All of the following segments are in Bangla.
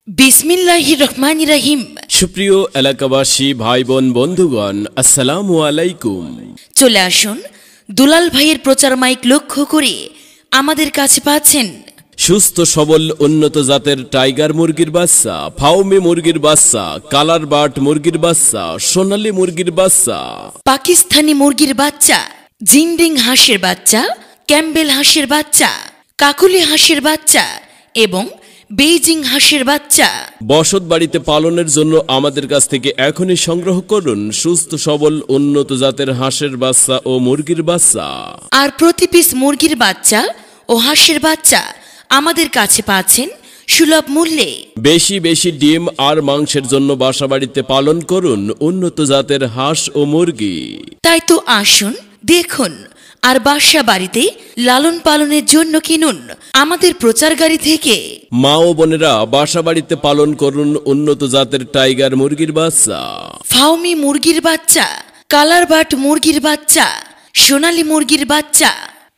বিসমিল্লাহির রহমানির রহিম। সুপ্রিয় এলাকাবাসী ভাই বোন বন্ধুগণ, আসসালামু আলাইকুম। চলে আসুন, দুলাল ভাইয়ের প্রচার মাইক লক্ষ্য করে আমাদের কাছে পাচ্ছেন সুস্থ সবল উন্নত জাতের টাইগার মুরগির বাচ্চা, ফাউমি মুরগির বাচ্চা, কালার বাট মুরগির বাচ্চা, সোনালী মুরগির বাচ্চা, পাকিস্তানি মুরগির বাচ্চা, জিন্ডিং হাঁসের বাচ্চা, ক্যাম্বেল হাঁসের বাচ্চা, কাকুলি হাঁসের বাচ্চা এবং বেইজিং হাঁসের বাচ্চা। বসত বাড়িতে পালনের জন্য আমাদের কাছ থেকে এখনই সংগ্রহ করুন সুস্থ সবল উন্নত জাতের হাঁসের বাচ্চা ও মুরগির বাচ্চা। আর প্রতি পিস মুরগির বাচ্চা ও হাঁসের বাচ্চা আমাদের কাছে পাচ্ছেন সুলভ মূল্যে। বেশি বেশি ডিম আর মাংসের জন্য বাসা বাড়িতে পালন করুন উন্নত জাতের হাঁস ও মুরগি। তাই তো আসুন, দেখুন আর বাসা বাড়িতে লালন পালনের জন্য কিনুন আমাদের প্রচার গাড়ি থেকে। মা ও বোনেরা বাসা বাড়িতে পালন করুন উন্নত জাতের টাইগার মুরগির বাচ্চা, ফাউমি মুরগির বাচ্চা, কালার বাট মুরগির বাচ্চা, সোনালী মুরগির বাচ্চা,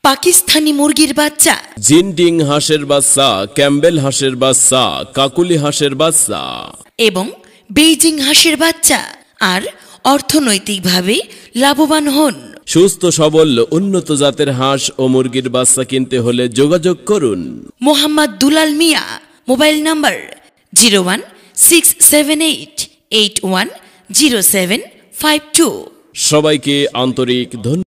পাকিস্তানি মুরগির বাচ্চা, জিন্ডিং হাঁসের বাচ্চা, ক্যাম্বেল হাঁসের বাচ্চা, কাকুলি হাঁসের বাচ্চা এবং বেইজিং হাঁসের বাচ্চা। আর অর্থনৈতিকভাবে লাভবান হন। সুস্থ সবল উন্নত জাতের হাঁস ও মুরগির বাচ্চা কিনতে হলে যোগাযোগ করুন মোহাম্মদ দুলাল মিয়া, মোবাইল নাম্বার 0167881075 সবাইকে আন্তরিক ধন্যবাদ।